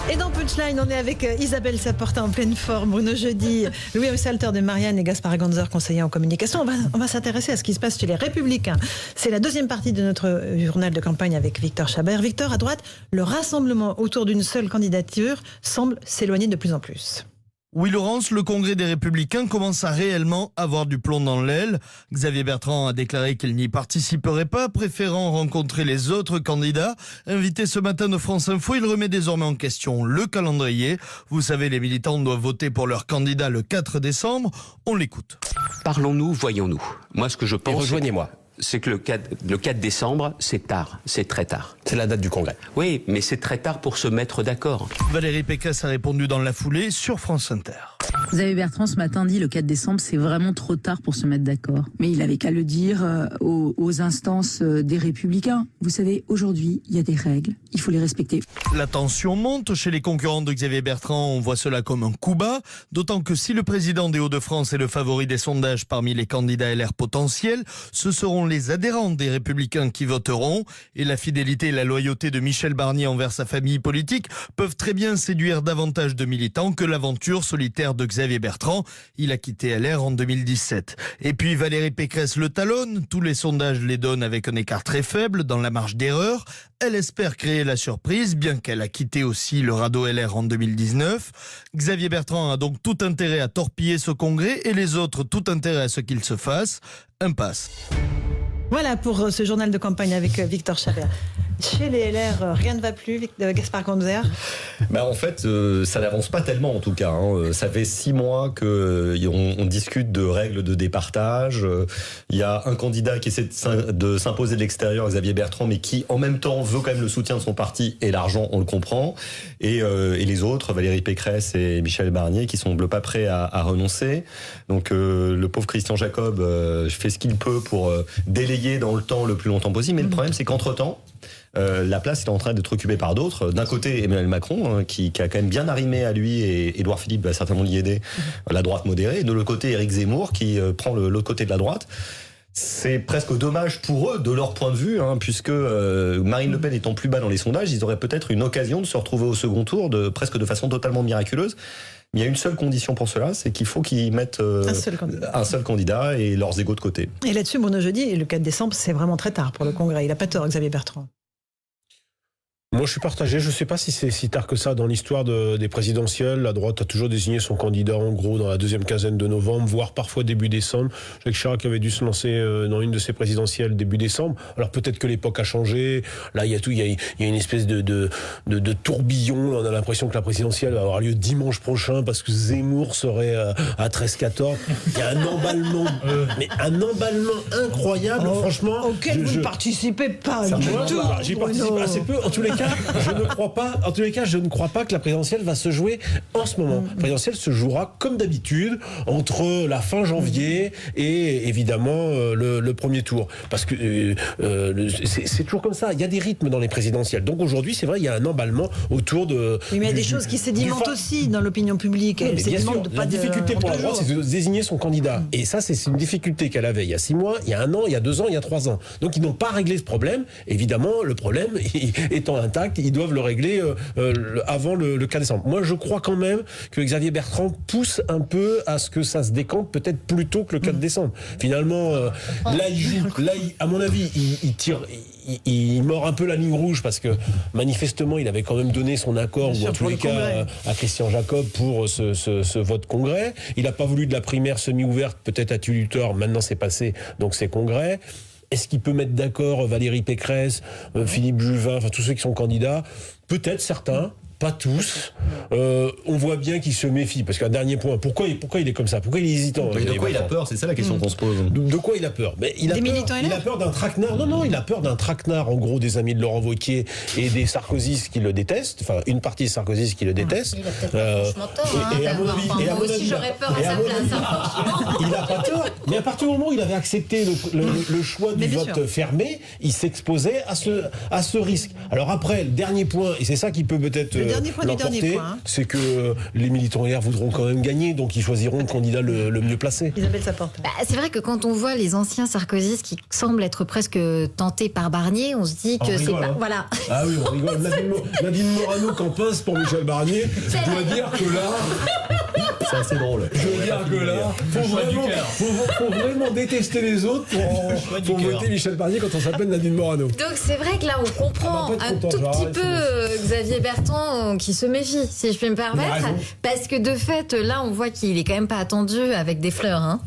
Et dans Punchline, on est avec Isabelle Saporta en pleine forme, Bruno Jeudi, Louis Salter de Marianne et Gaspard Ganzer, conseiller en communication. On va s'intéresser à ce qui se passe chez les Républicains. C'est la deuxième partie de notre journal de campagne avec Victor Chabert. Victor, à droite, le rassemblement autour d'une seule candidature semble s'éloigner de plus en plus. Oui, Laurence, le congrès des Républicains commence à réellement avoir du plomb dans l'aile. Xavier Bertrand a déclaré qu'il n'y participerait pas, préférant rencontrer les autres candidats. Invité ce matin de France Info, il remet désormais en question le calendrier. Vous savez, les militants doivent voter pour leur candidat le 4 décembre. On l'écoute. Parlons-nous, voyons-nous. Moi, ce que je pense... Et rejoignez-moi. C'est que le 4 décembre, c'est tard, c'est très tard. C'est la date du congrès. Oui, mais c'est très tard pour se mettre d'accord. Valérie Pécresse a répondu dans la foulée sur France Inter. Xavier Bertrand ce matin dit le 4 décembre c'est vraiment trop tard pour se mettre d'accord. Mais il avait qu'à le dire aux instances des Républicains. Vous savez, aujourd'hui, il y a des règles, il faut les respecter. La tension monte chez les concurrents de Xavier Bertrand. On voit cela comme un coup bas, d'autant que si le président des Hauts-de-France est le favori des sondages parmi les candidats LR potentiels, ce seront les adhérents des Républicains qui voteront. Et la fidélité et la loyauté de Michel Barnier envers sa famille politique peuvent très bien séduire davantage de militants que l'aventure solitaire de Xavier Bertrand. Il a quitté LR en 2017. Et puis Valérie Pécresse le talonne. Tous les sondages les donnent avec un écart très faible dans la marge d'erreur. Elle espère créer la surprise, bien qu'elle a quitté aussi le radeau LR en 2019. Xavier Bertrand a donc tout intérêt à torpiller ce congrès et les autres tout intérêt à ce qu'il se fasse. Impasse. Voilà pour ce journal de campagne avec Victor Chabert. Chez les LR, rien ne va plus, Gaspard Ganzer. En fait, ça n'avance pas tellement en tout cas. Ça fait 6 mois qu'on discute de règles de départage. Il y a un candidat qui essaie de s'imposer de l'extérieur, Xavier Bertrand, mais qui en même temps veut quand même le soutien de son parti et l'argent, on le comprend. Et les autres, Valérie Pécresse et Michel Barnier, qui semblent pas prêts à renoncer. Donc le pauvre Christian Jacob fait ce qu'il peut pour délayer dans le temps le plus longtemps possible. Mais le problème, c'est qu'entre-temps, la place est en train d'être occupée par d'autres. D'un côté, Emmanuel Macron, qui a quand même bien arrimé à lui, et Édouard Philippe va certainement l'y aider, la droite modérée. Et de l'autre côté, Éric Zemmour, qui prend l'autre côté de la droite. C'est presque dommage pour eux, de leur point de vue, puisque Marine Le Pen étant plus bas dans les sondages, ils auraient peut-être une occasion de se retrouver au second tour, presque de façon totalement miraculeuse. Mais il y a une seule condition pour cela, c'est qu'il faut qu'ils mettent un seul candidat et leurs égos de côté. Et là-dessus, Bruno Jeudi, le 4 décembre, c'est vraiment très tard pour le Congrès. Il n'a pas tort, Xavier Bertrand. Moi, je suis partagé. Je ne sais pas si c'est si tard que ça dans l'histoire des présidentielles. La droite a toujours désigné son candidat, en gros, dans la deuxième quinzaine de novembre, voire parfois début décembre. Jacques Chirac avait dû se lancer dans une de ses présidentielles début décembre. Alors peut-être que l'époque a changé. Là, il y a une espèce de tourbillon. On a l'impression que la présidentielle va avoir lieu dimanche prochain parce que Zemmour serait à 13-14. Il y a un emballement, mais un emballement incroyable, franchement. Auquel vous ne participez pas du tout. J'y participe assez peu. En tous les cas, je ne crois pas que la présidentielle va se jouer en ce moment. La présidentielle se jouera comme d'habitude entre la fin janvier et évidemment le premier tour. Parce que c'est toujours comme ça. Il y a des rythmes dans les présidentielles. Donc aujourd'hui, c'est vrai, il y a un emballement autour de... Oui, mais il y a des choses qui sédimentent aussi dans l'opinion publique. La difficulté pour la droite, c'est de désigner son candidat. Et ça, c'est une difficulté qu'elle avait il y a 6 mois, il y a 1 an, il y a 2 ans, il y a 3 ans. Donc ils n'ont pas réglé ce problème. Évidemment, le problème étant intact, ils doivent le régler avant le 4 décembre. Moi, je crois quand même que Xavier Bertrand pousse un peu à ce que ça se décante peut-être plus tôt que le 4 décembre. Finalement, à mon avis, il tire... Il mord un peu la ligne rouge parce que manifestement il avait quand même donné son accord ou en tous les cas à Christian Jacob pour ce vote congrès. Il n'a pas voulu de la primaire semi-ouverte, peut-être à Tutor, maintenant c'est passé, donc c'est congrès. Est-ce qu'il peut mettre d'accord Valérie Pécresse, Philippe Juvin, enfin tous ceux qui sont candidats? Peut-être certains. Pas tous. On voit bien qu'il se méfie. Parce qu'un dernier point, pourquoi il est comme ça? Pourquoi il est hésitant? De quoi il a peur? C'est ça la question qu'on se pose. De quoi il a peur? Mais il a peur d'un traquenard. Non, il a peur d'un traquenard, en gros, des amis de Laurent Wauquiez et des sarkozystes qui le détestent. Enfin, une partie des sarkozystes qui le détestent. Il a peut-être pas franchement tort. Et à mon avis, moi aussi, j'aurais peur à sa place. Il n'a pas tort. Mais à partir du moment où il avait accepté le choix du vote fermé, il s'exposait à ce risque. Alors après, le dernier point, et c'est ça qui peut peut-être dernier point du dernier l'emporter, point, hein. c'est que les militants LR voudront quand même gagner, donc ils choisiront le candidat le mieux placé. Isabelle Saporta. C'est vrai que quand on voit les anciens sarkozystes qui semblent être presque tentés par Barnier, on se dit que c'est pas... Voilà. Ah oui, on rigole. Nadine Morano qu'en pince pour Michel Barnier. Je dois dire que là... C'est assez drôle. Je veux dire que là, faut vraiment détester les autres pour voter Michel Barnier quand on s'appelle Nadine Morano. Donc c'est vrai que là on comprend un tout petit peu Xavier Bertrand qui se méfie, si je puis me permettre, parce que de fait là on voit qu'il est quand même pas attendu avec des fleurs. Hein.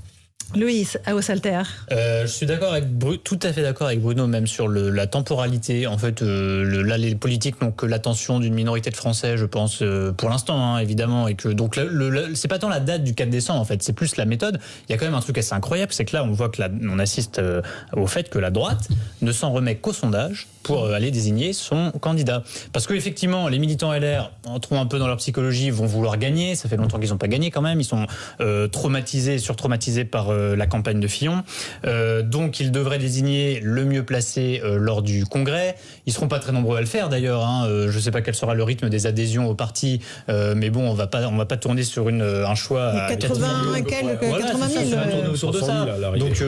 Louis Haussalter. Je suis d'accord avec tout à fait d'accord avec Bruno, même sur la temporalité. En fait, là, les politiques n'ont que l'attention d'une minorité de Français, je pense, pour l'instant, hein, évidemment, et que donc c'est pas tant la date du 4 décembre, en fait, c'est plus la méthode. Il y a quand même un truc assez incroyable, c'est que là, on voit que on assiste au fait que la droite ne s'en remet qu'au sondage pour aller désigner son candidat. Parce que effectivement, les militants LR, entrons un peu dans leur psychologie, vont vouloir gagner. Ça fait longtemps qu'ils n'ont pas gagné quand même. Ils sont surtraumatisés par la campagne de Fillon. Donc, ils devraient désigner le mieux placé lors du congrès. Ils seront pas très nombreux à le faire d'ailleurs. Hein. Je sais pas quel sera le rythme des adhésions au parti, mais bon, on va pas tourner sur un choix à 80 000 autour de ça. Donc,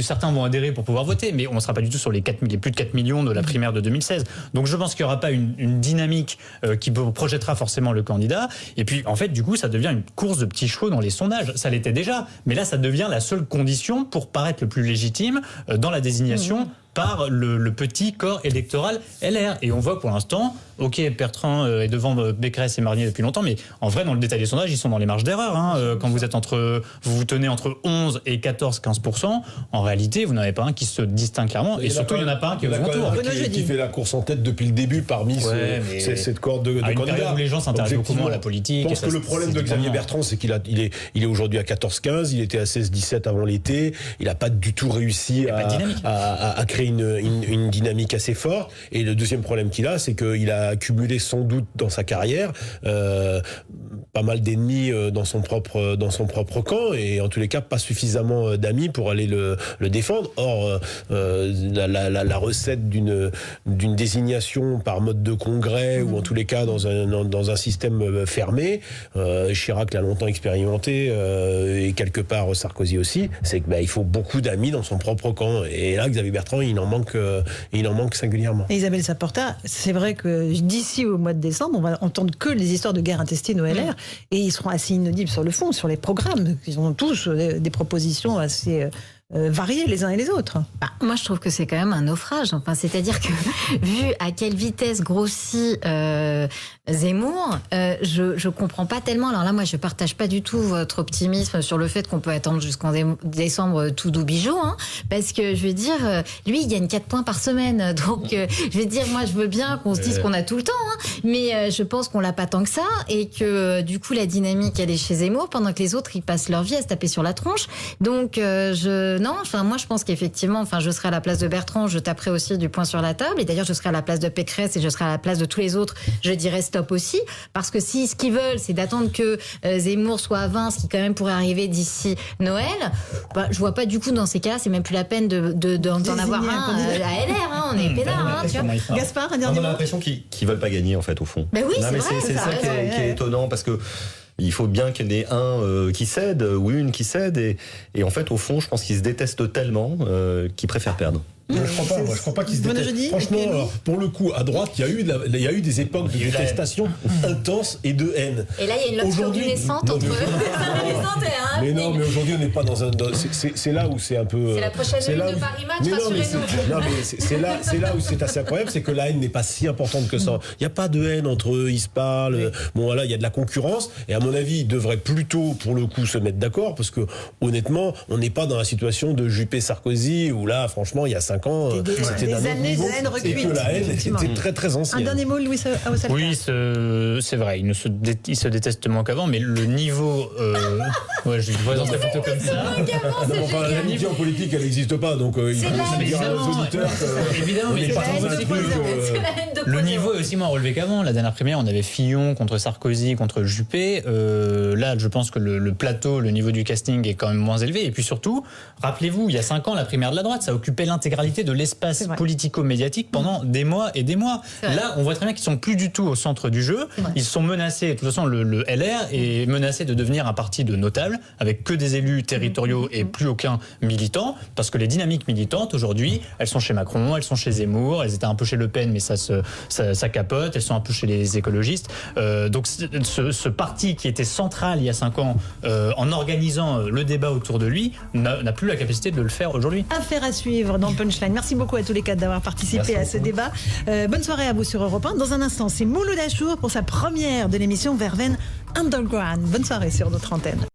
certains vont adhérer pour pouvoir voter, mais on ne sera pas du tout sur les plus de 4 millions de la primaire de 2016. Donc, je pense qu'il n'y aura pas une dynamique qui projettera forcément le candidat. Et puis, en fait, du coup, ça devient une course de petits chevaux dans les sondages. Ça l'était déjà, mais là, ça devient la seule condition pour paraître le plus légitime dans la désignation par le petit corps électoral LR. Et on voit pour l'instant, ok, Bertrand est devant Pécresse et Marnier depuis longtemps, mais en vrai, dans le détail des sondages, ils sont dans les marges d'erreur. Hein. Quand vous tenez entre 11 et 14-15%, en réalité, vous n'avez pas un qui se distingue clairement. Et surtout, il n'y en a pas un qui est au second tour. Qui fait la course en tête depuis le début parmi cette corde de candidats. Où les gens s'intéressent beaucoup moins à la politique. Je pense que le problème de Xavier Bertrand, c'est qu'il est aujourd'hui à 14-15, il était à 16-17 avant l'été, il n'a pas du tout réussi à créer une dynamique assez forte. Et le deuxième problème qu'il a, c'est qu'il a accumulé sans doute dans sa carrière pas mal d'ennemis dans son propre camp, et en tous les cas pas suffisamment d'amis pour aller le défendre. Or la recette d'une désignation par mode de congrès, ou en tous les cas dans un système fermé, Chirac l'a longtemps expérimenté, et quelque part Sarkozy aussi, c'est que il faut beaucoup d'amis dans son propre camp. Et là, Xavier Bertrand, il en manque singulièrement. Et Isabelle Saporta, c'est vrai que d'ici au mois de décembre, on va entendre que les histoires de guerre intestine au LR, et ils seront assez inaudibles sur le fond, sur les programmes. Ils ont tous des propositions assez variés les uns et les autres. Moi, je trouve que c'est quand même un naufrage. Enfin, c'est-à-dire que, vu à quelle vitesse grossit Zemmour, je comprends pas tellement. Alors là, moi, je partage pas du tout votre optimisme sur le fait qu'on peut attendre jusqu'en décembre tout doux bijou, hein, parce que, je veux dire, lui, il gagne 4 points par semaine. Donc, je veux dire, moi, je veux bien qu'on se dise qu'on a tout le temps, hein, mais je pense qu'on l'a pas tant que ça, et que, du coup, la dynamique, elle est chez Zemmour, pendant que les autres, ils passent leur vie à se taper sur la tronche. Donc, moi, je pense qu'effectivement, je serai à la place de Bertrand, je taperai aussi du poing sur la table. Et d'ailleurs, je serai à la place de Pécresse et je serai à la place de tous les autres. Je dirais stop aussi. Parce que si ce qu'ils veulent, c'est d'attendre que Zemmour soit à 20, ce qui quand même pourrait arriver d'ici Noël, je vois pas du coup, dans ces cas-là, c'est même plus la peine d'en avoir un à LR. Hein, on est peinard. Gaspard, on a l'impression qu'ils veulent pas gagner, en fait, au fond. Ben oui, c'est vrai. C'est ça qui est étonnant, parce que il faut bien qu'il y en ait un qui cède, ou une qui cède, et en fait, au fond, je pense qu'ils se détestent tellement qu'ils préfèrent perdre. Je crois pas qu'ils se détestent. Franchement, pour le coup, à droite, il y a eu des époques de détestation intense et de haine. Et là, il y a une love naissante entre mais non, mais aujourd'hui, on n'est pas dans un. C'est là où c'est un peu. C'est la prochaine ligne de Paris Match, rassurez-nous. Non, mais c'est là où c'est assez incroyable, c'est que la haine n'est pas si importante que ça. Il n'y a pas de haine entre eux, ils se parlent. Bon, voilà, il y a de la concurrence, et à mon avis, ils devraient plutôt, pour le coup, se mettre d'accord, parce que, honnêtement, on n'est pas dans la situation de Juppé-Sarkozy, où là, franchement, il y a 5 ans, c'était d'un autre niveau, et que la haine était très très ancienne. Un dernier mot, Louis Haussalter. Oui, c'est vrai, ils se détestent moins qu'avant, mais le niveau... je le présenterai plutôt comme ça. L'amitié en politique, elle n'existe pas, donc il faut dire aux auditeurs évidemment, mais le niveau est aussi moins relevé qu'avant. La dernière primaire, on avait Fillon contre Sarkozy, contre Juppé. Là, je pense que le plateau, le niveau du casting est quand même moins élevé. Et puis surtout, rappelez-vous, il y a 5 ans, la primaire de la droite, ça occupait l'intégralité centralité de l'espace politico-médiatique pendant des mois et des mois. Là, on voit très bien qu'ils sont plus du tout au centre du jeu. Ils sont menacés. De toute façon, le LR est menacé de devenir un parti de notables avec que des élus territoriaux et plus aucun militant, parce que les dynamiques militantes aujourd'hui, elles sont chez Macron, elles sont chez Zemmour, elles étaient un peu chez Le Pen, mais ça capote. Elles sont un peu chez les écologistes. Donc, ce parti qui était central il y a 5 ans en organisant le débat autour de lui n'a plus la capacité de le faire aujourd'hui. Affaire à suivre dans Punchline. Merci beaucoup à tous les quatre d'avoir participé à ce débat. Bonne soirée à vous sur Europe 1. Dans un instant, c'est Mouloud Achour pour sa première de l'émission Verveine Underground. Bonne soirée sur notre antenne.